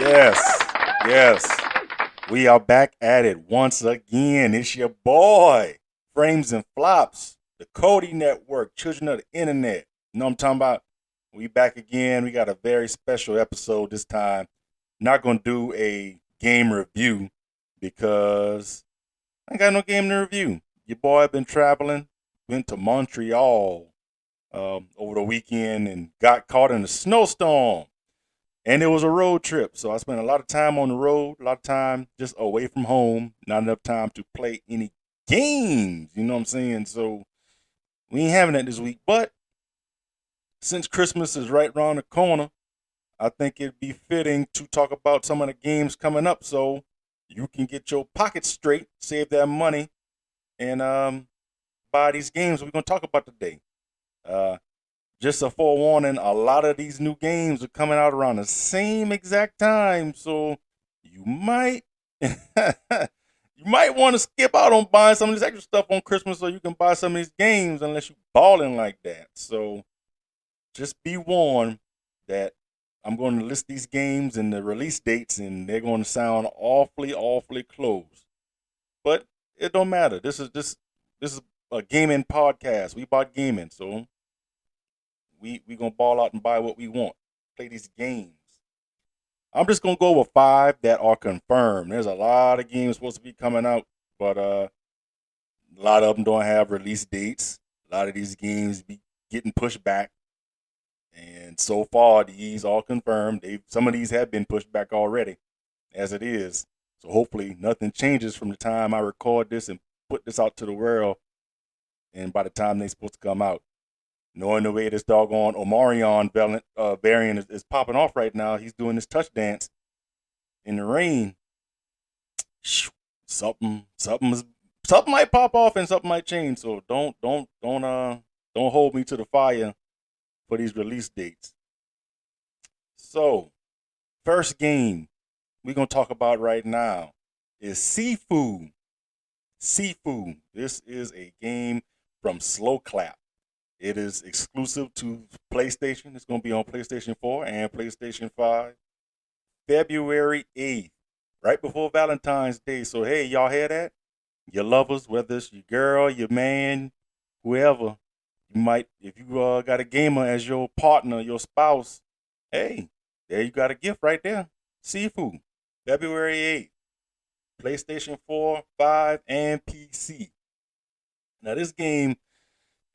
Yes, yes. We are back at it once again. It's your boy, Frames and Flops, the Cody Network, Children of the Internet. You know what I'm talking about? We back again. We got a very special episode this time. Not gonna do a game review because I ain't got no game to review. Your boy been traveling, went to Montreal over the weekend and got caught in a snowstorm. And it was a road trip, so I spent a lot of time on the road, a lot of time just away from home, not enough time to play any games. You know what I'm saying? So we ain't having that this week. But since Christmas is right around the corner, I think it'd be fitting to talk about some of the games coming up so you can get your pockets straight, save that money, and buy these games we're gonna talk about today. Uh, just a forewarning, a lot of these new games are coming out around the same exact time, so you might you might want to skip out on buying some of this extra stuff on Christmas so you can buy some of these games unless you balling like that. So just be warned that I'm going to list these games and the release dates, and they're going to sound awfully close. But it don't matter. This is a gaming podcast. We about gaming, so we gonna ball out and buy what we want. Play these games. I'm just gonna go with five that are confirmed. There's a lot of games supposed to be coming out, but a lot of them don't have release dates. A lot of these games be getting pushed back, and so far these all confirmed. They Some of these have been pushed back already, as it is. So hopefully nothing changes from the time I record this and put this out to the world, and by the time they're supposed to come out. Knowing the way this doggone Omarion variant is popping off right now, he's doing this touch dance in the rain. Something might pop off and something might change. So don't hold me to the fire for these release dates. So first game we're gonna talk about right now is Seafood. Seafood. This is a game from Slow Clap. It is exclusive to PlayStation. It's going to be on PlayStation 4 and PlayStation 5 February 8th, right before Valentine's Day. So, hey, y'all hear that? Your lovers, whether it's your girl, your man, whoever, you might, if you got a gamer as your partner, your spouse, hey, there you got a gift right there. Seafood, February 8th, PlayStation 4, 5, and PC. Now, this game,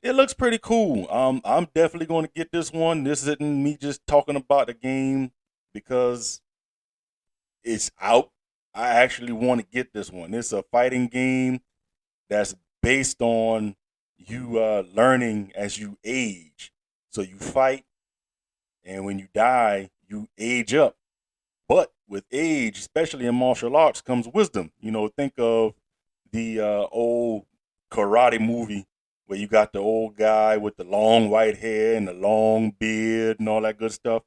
it looks pretty cool. I'm definitely going to get this one. This isn't me just talking about the game because it's out. I actually want to get this one. It's a fighting game that's based on you learning as you age. So you fight, and when you die, you age up. But with age, especially in martial arts, comes wisdom. You know, think of the old karate movie where you got the old guy with the long white hair and the long beard and all that good stuff.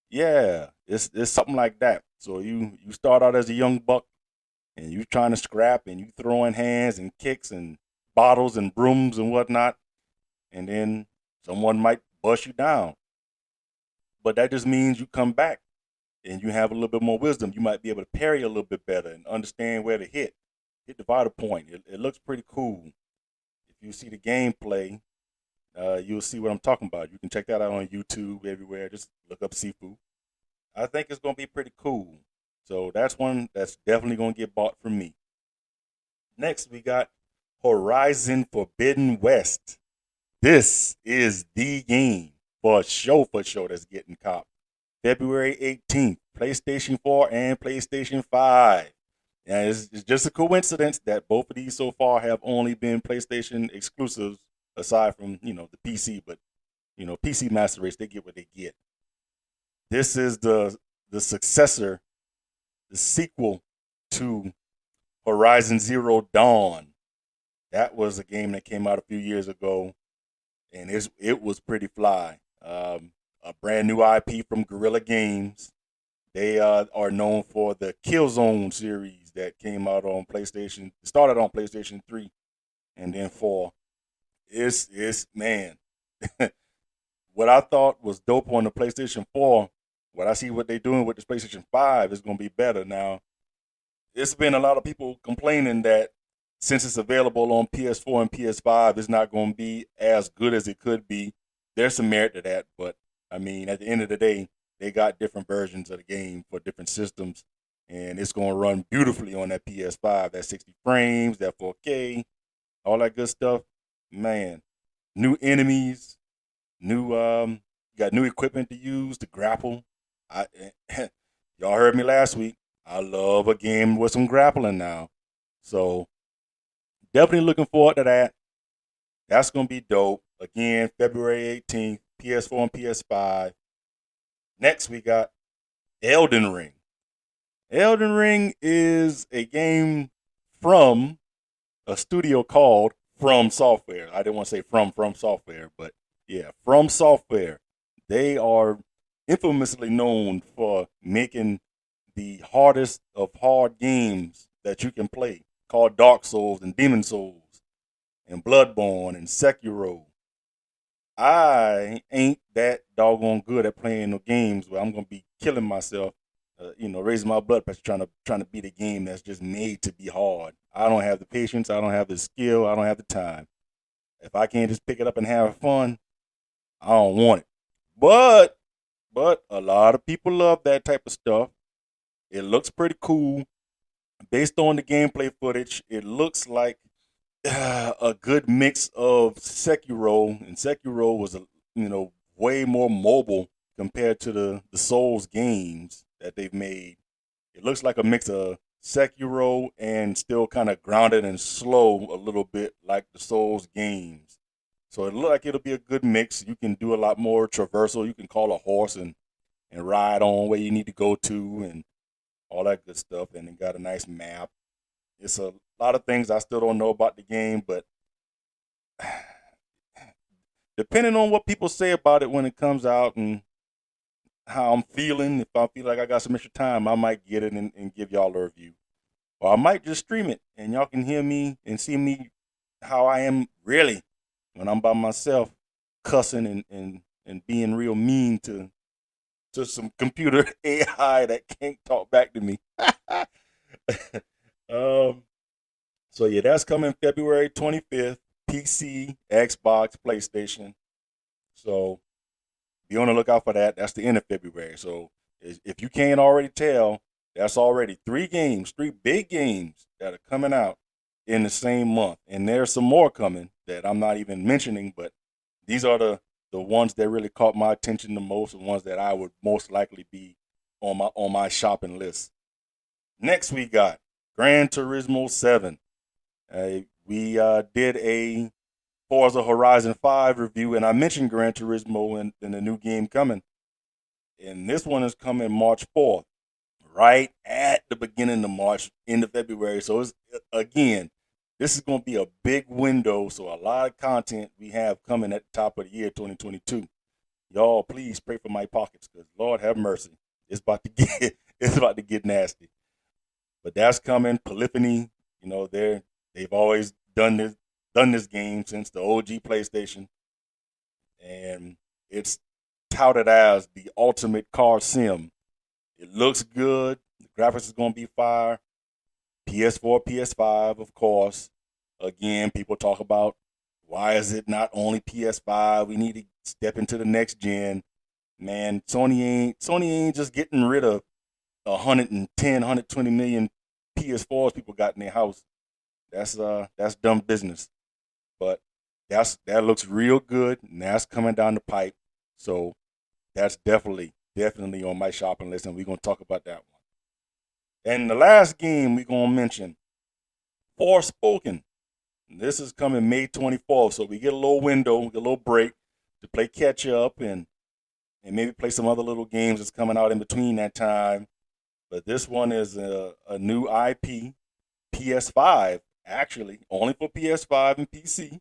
Yeah, it's something like that. So you start out as a young buck and you trying to scrap and you throwing hands and kicks and bottles and brooms and whatnot, and then someone might bust you down. But that just means you come back and you have a little bit more wisdom. You might be able to parry a little bit better and understand where to hit the vital point. It looks pretty cool. If you see the gameplay, you'll see what I'm talking about. You can check that out on YouTube, everywhere. Just look up Seafood. I think it's going to be pretty cool. So that's one that's definitely going to get bought from me. Next, we got Horizon Forbidden West. This is the game for sure that's getting copped. February 18th, PlayStation 4 and PlayStation 5. And it's just a coincidence that both of these so far have only been PlayStation exclusives, aside from the PC. But PC Master Race, they get what they get. This is the successor, the sequel to Horizon Zero Dawn. That was a game that came out a few years ago, and it was pretty fly. A brand new IP from Guerrilla Games. They are known for the Killzone series that came out on PlayStation. It started on PlayStation 3 and then 4. It's man. What I thought was dope on the PlayStation 4 what I see what they're doing with the PlayStation 5 is going to be better. Now, it's been a lot of people complaining that since it's available on PS4 and PS5, it's not going to be as good as it could be. There's some merit to that, but I mean, at the end of the day, they got different versions of the game for different systems, and it's going to run beautifully on that PS5, that 60 frames, that 4K, all that good stuff. Man, new enemies, new got new equipment to use to grapple. I y'all heard me last week. I love a game with some grappling now. So definitely looking forward to that. That's gonna be dope. Again, February 18th, PS4 and PS5. Next we got Elden Ring. Elden Ring is a game from a studio called From Software. I didn't want to say from Software, but yeah, From Software. They are infamously known for making the hardest of hard games that you can play, called Dark Souls and Demon Souls and Bloodborne and Sekiro. I ain't that doggone good at playing no games where I'm gonna be killing myself, raising my blood pressure trying to beat a game that's just made to be hard. I don't have the patience. I don't have the skill. I don't have the time. If I can't just pick it up and have fun, I don't want it. But a lot of people love that type of stuff. It looks pretty cool. Based on the gameplay footage, it looks like a good mix of Sekiro, and Sekiro was way more mobile compared to the Souls games that they've made. It looks like a mix of Sekiro and still kind of grounded and slow a little bit like the Souls games. So it looks like it'll be a good mix. You can do a lot more traversal. You can call a horse and ride on where you need to go to and all that good stuff. And it got a nice map. It's a lot of things I still don't know about the game, but depending on what people say about it when it comes out and how I'm feeling, if I feel like I got some extra time, I might get it and give y'all a review. Or I might just stream it and y'all can hear me and see me how I am really when I'm by myself, cussing and being real mean to some computer AI that can't talk back to me. um, so yeah, that's coming February 25th. PC, Xbox, PlayStation. So be on the lookout for that. That's the end of February. So if you can't already tell, that's already three big games that are coming out in the same month. And there's some more coming that I'm not even mentioning, but these are the ones that really caught my attention the most, the ones that I would most likely be on my shopping list. Next we got Gran Turismo 7. We did a Forza Horizon 5 review, and I mentioned Gran Turismo and the new game coming. And this one is coming March 4th, right at the beginning of March, into February. So it's again, this is going to be a big window. So a lot of content we have coming at the top of the year 2022. Y'all, please pray for my pockets, because Lord have mercy, it's about to get it's about to get nasty. But that's coming. Polyphony, they've always done this game since the OG PlayStation, and it's touted as the ultimate car sim. It looks good. The graphics is gonna be fire. PS4, PS5, of course. Again, people talk about why is it not only PS5? We need to step into the next gen. Man, Sony ain't just getting rid of 110, 120 million PS4s people got in their house. That's dumb business. But that looks real good, and that's coming down the pipe. So that's definitely on my shopping list, and we're gonna talk about that one. And the last game we're gonna mention, Forspoken. This is coming May 24th, so we get a little window, a little break to play catch up and maybe play some other little games that's coming out in between that time. But this one is a new IP, PS5 actually, only for PS5 and PC.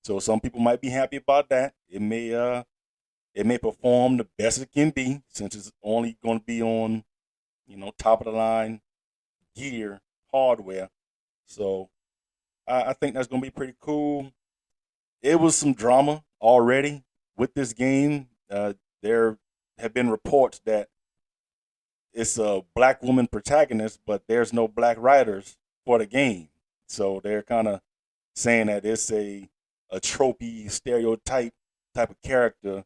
So some people might be happy about that. It may perform the best it can be since it's only going to be on top of the line gear hardware. So I think that's going to be pretty cool. It was some drama already with this game. There have been reports that it's a black woman protagonist, but there's no black writers for the game. So they're kind of saying that it's a tropey stereotype type of character,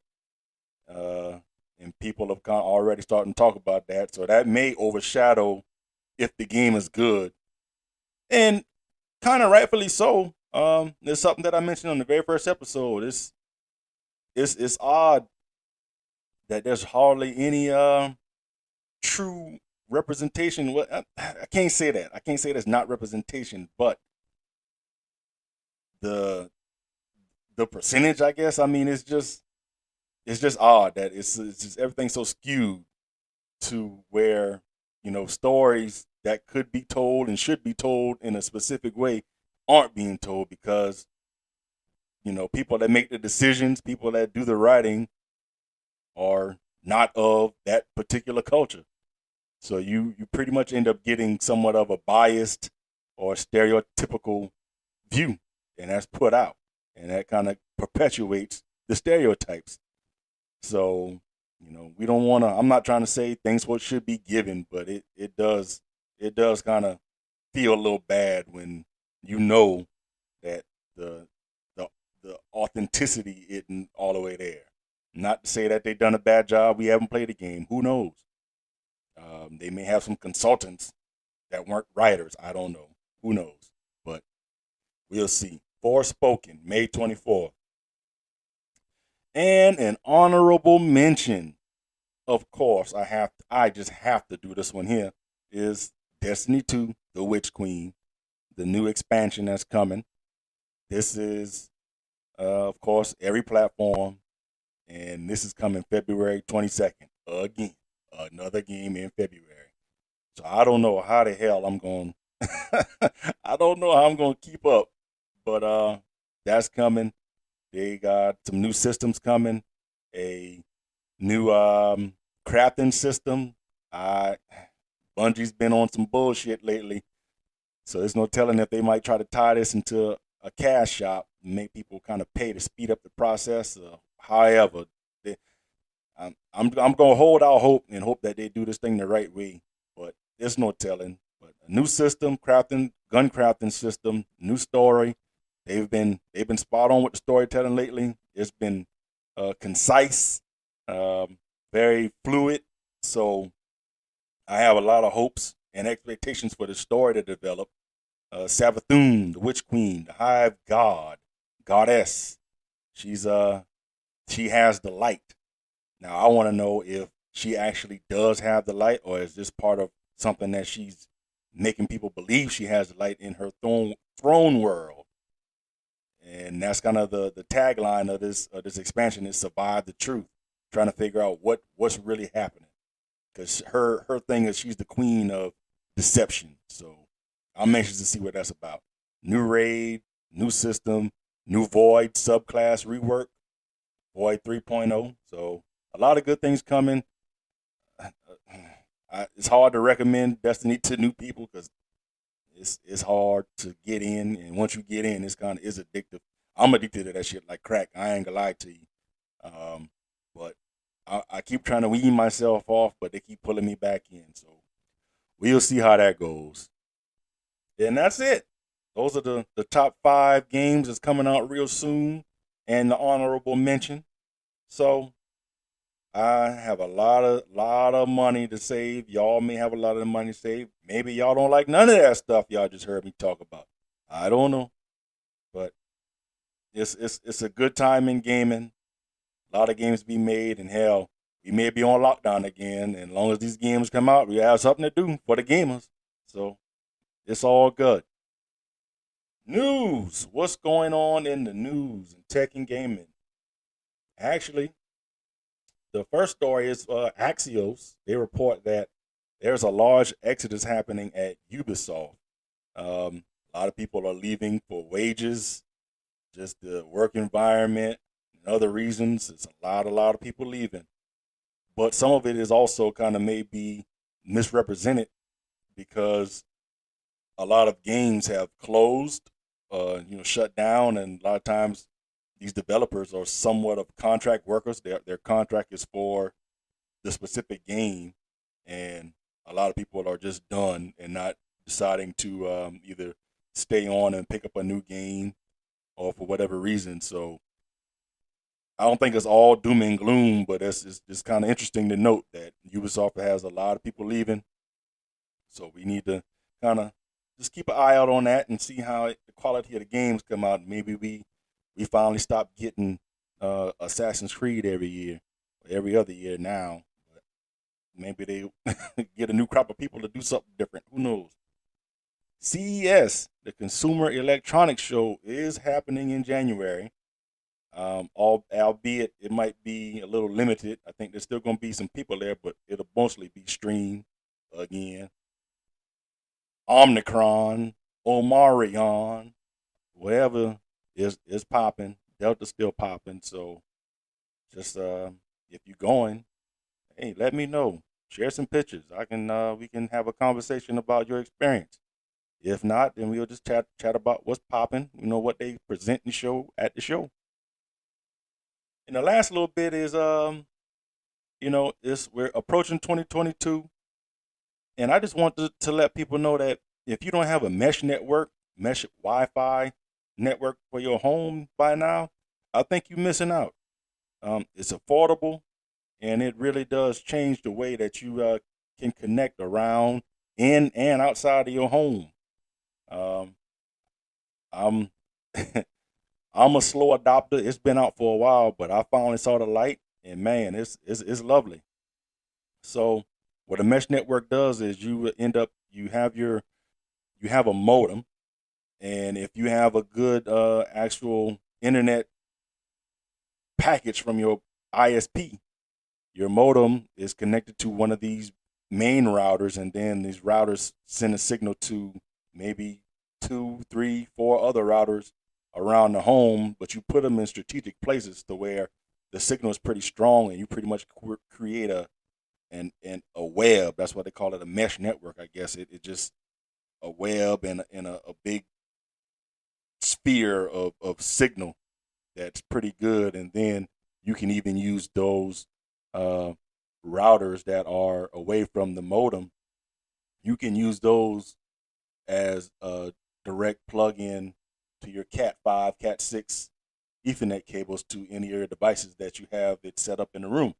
uh, and people have kind of already starting to talk about that. So that may overshadow if the game is good, and kind of rightfully so. There's something that I mentioned on the very first episode. It's odd that there's hardly any true representation. Well, I can't say that. I can't say that's not representation, but the the percentage, I guess. I mean, it's just odd that it's just everything's so skewed to where stories that could be told and should be told in a specific way aren't being told because people that make the decisions, people that do the writing, are not of that particular culture. So you pretty much end up getting somewhat of a biased or stereotypical view, and that's put out, and that kind of perpetuates the stereotypes. So we don't want to. I'm not trying to say things what should be given, but it does kind of feel a little bad when you know that the the the authenticity isn't all the way there. Not to say that they've done a bad job. We haven't played the game. Who knows? They may have some consultants that weren't writers. I don't know. Who knows? But we'll see. Forspoken, May 24th. And an honorable mention, of course, I just have to do this one here, is Destiny 2, The Witch Queen, the new expansion that's coming. This is, of course, every platform, and this is coming February 22nd. Again, another game in February. So I don't know how the hell I'm going. I don't know how I'm going to keep up, but that's coming. They got some new systems coming, a new crafting system. I Bungie's been on some bullshit lately, so there's no telling if they might try to tie this into a cash shop and make people kind of pay to speed up the process. However, they, I'm gonna hold out hope and hope that they do this thing the right way. But there's no telling. But a new system, gun crafting system, new story. They've been spot on with the storytelling lately. It's been concise, very fluid. So I have a lot of hopes and expectations for the story to develop. Savathun, the Witch Queen, the Hive God, Goddess. She has the light. Now I want to know if she actually does have the light, or is this part of something that she's making people believe she has the light in her throne world? And that's kind of the tagline of this expansion is survive the truth, trying to figure out what's really happening. Because her thing is she's the queen of deception. So I'm anxious to see what that's about. New raid, new system, new Void subclass rework, Void 3.0. So a lot of good things coming. It's hard to recommend Destiny to new people because it's hard to get in, and once you get in, it's kind of is addictive. I'm addicted to that shit like crack. I ain't gonna lie to you. But I keep trying to wean myself off, but they keep pulling me back in. So we'll see how that goes. And that's it. Those are the top 5 games that's coming out real soon, and the honorable mention. So I have a lot of money to save. Y'all may have a lot of money to save. Maybe y'all don't like none of that stuff y'all just heard me talk about. I don't know, but it's a good time in gaming. A lot of games be made, and hell, we may be on lockdown again. And as long as these games come out, we have something to do for the gamers. So it's all good. News. What's going on in the news and tech and gaming? Actually, the first story is Axios. They report that there's a large exodus happening at Ubisoft. A lot of people are leaving for wages, just the work environment, and other reasons. It's a lot of people leaving. But some of it is also kind of maybe misrepresented because a lot of games have closed, shut down, and a lot of times these developers are somewhat of contract workers. Their contract is for the specific game, and a lot of people are just done and not deciding to either stay on and pick up a new game or for whatever reason. So I don't think it's all doom and gloom, but it's kind of interesting to note that Ubisoft has a lot of people leaving. So we need to kind of just keep an eye out on that and see how the quality of the games come out. Maybe we finally stop getting Assassin's Creed every year, or every other year now. But maybe they get a new crop of people to do something different. Who knows? CES, the Consumer Electronics Show, is happening in January. Albeit it might be a little limited. I think there's still going to be some people there, but it'll mostly be streamed again. Omnicron, Omarion, whatever is popping. Delta's still popping. So just if you're going, hey, let me know. Share some pictures. We can have a conversation about your experience. If not, then we'll just chat about what's popping. You know what they present and show at the show. And the last little bit is this we're approaching 2022, and I just want to let people know that if you don't have a mesh Wi-Fi network for your home by now, I think you're missing out. It's affordable, and it really does change the way that you can connect around in and outside of your home. Um, I'm I'm a slow adopter. It's been out for a while, but I finally saw the light, and man, it's lovely. So what a mesh network does is you have a modem, and if you have a good actual internet package from your ISP, your modem is connected to one of these main routers, and then these routers send a signal to maybe two, three, four other routers around the home, but you put them in strategic places to where the signal is pretty strong, and you pretty much create a web. That's what they call it, a mesh network. I guess it just a web and a big sphere of signal that's pretty good. And then you can even use those uh, routers that are away from the modem. You can use those as a direct plug-in to your Cat 5, Cat 6 Ethernet cables to any of your devices that you have it set up in the room.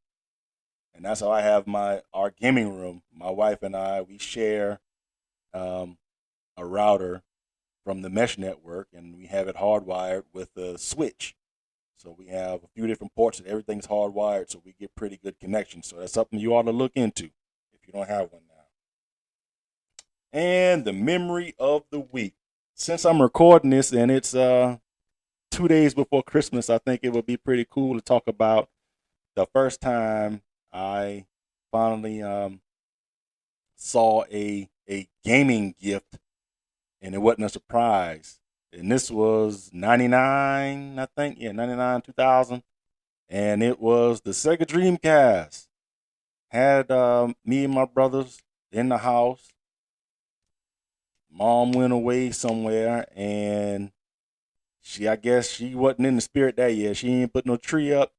And that's how I have our gaming room. My wife and we share um, a router from the mesh network, and we have it hardwired with a switch. So we have a few different ports, and everything's hardwired, so we get pretty good connection. So that's something you ought to look into if you don't have one now. And the memory of the week. Since I'm recording this and it's 2 days before Christmas, I think it would be pretty cool to talk about the first time I finally saw a gaming gift, and it wasn't a surprise. And this was 99, I think. Yeah, 99, 2000. And it was the Sega Dreamcast. Had me and my brothers in the house. Mom went away somewhere, and I guess she wasn't in the spirit that year. She ain't put no tree up.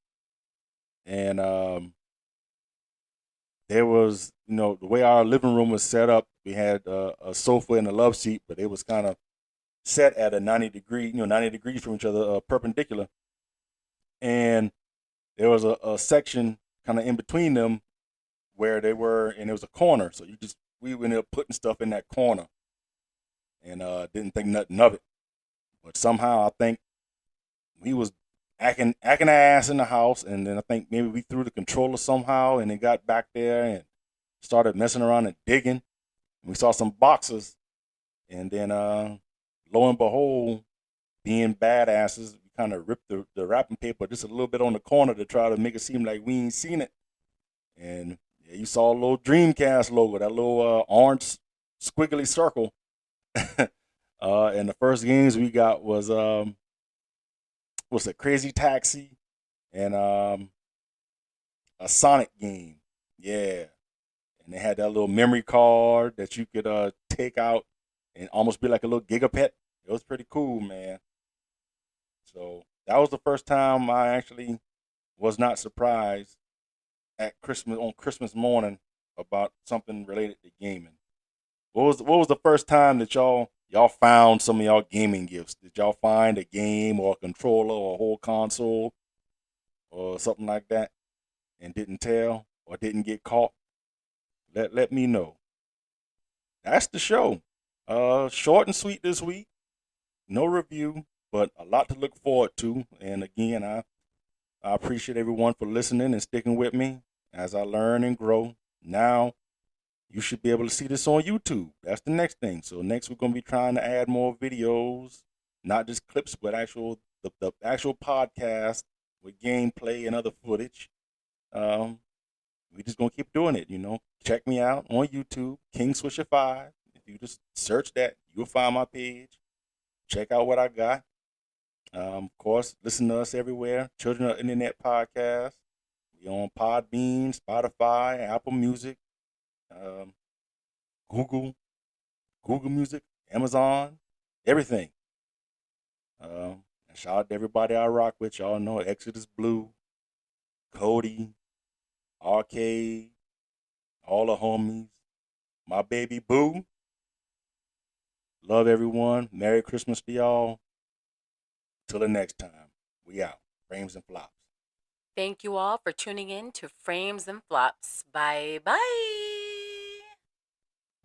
And there was, the way our living room was set up, we had a sofa and a love seat, but it was kind of set at a 90 degree, 90 degrees from each other, perpendicular. And there was a section kind of in between them where they were, and it was a corner. So we ended up putting stuff in that corner, and didn't think nothing of it. But somehow I think we was acting ass in the house, and then I think maybe we threw the controller somehow, and it got back there and started messing around and digging. We saw some boxes, and then lo and behold, being badasses, we kind of ripped the wrapping paper just a little bit on the corner to try to make it seem like we ain't seen it. And yeah, you saw a little Dreamcast logo, that little orange squiggly circle. And the first games we got was a Crazy Taxi and a Sonic game. Yeah. And they had that little memory card that you could take out and almost be like a little gigapet. It was pretty cool, man. So that was the first time I actually was not surprised at Christmas on Christmas morning about something related to gaming. What was the first time that y'all found some of y'all gaming gifts? Did y'all find a game or a controller or a whole console or something like that and didn't tell or didn't get caught? Let me know. That's the show. Short and sweet this week. No review, but a lot to look forward to. And again, I appreciate everyone for listening and sticking with me as I learn and grow. Now you should be able to see this on YouTube. That's the next thing. So next we're gonna be trying to add more videos, not just clips, but the actual podcast with gameplay and other footage. Um, we just gonna keep doing it. Check me out on YouTube, King Swisher 5. If you just search that, you'll find my page. Check out what I got. Of course, listen to us everywhere. Children of Internet Podcast. We on Podbean, Spotify, Apple Music, um, Google, Google Music, Amazon, everything. And shout out to everybody I rock with. Y'all know Exodus Blue, Cody, Arcade, all the homies, my baby Boo. Love everyone. Merry Christmas to y'all. Till the next time, we out. Frames and flops. Thank you all for tuning in to Frames and Flops. Bye bye.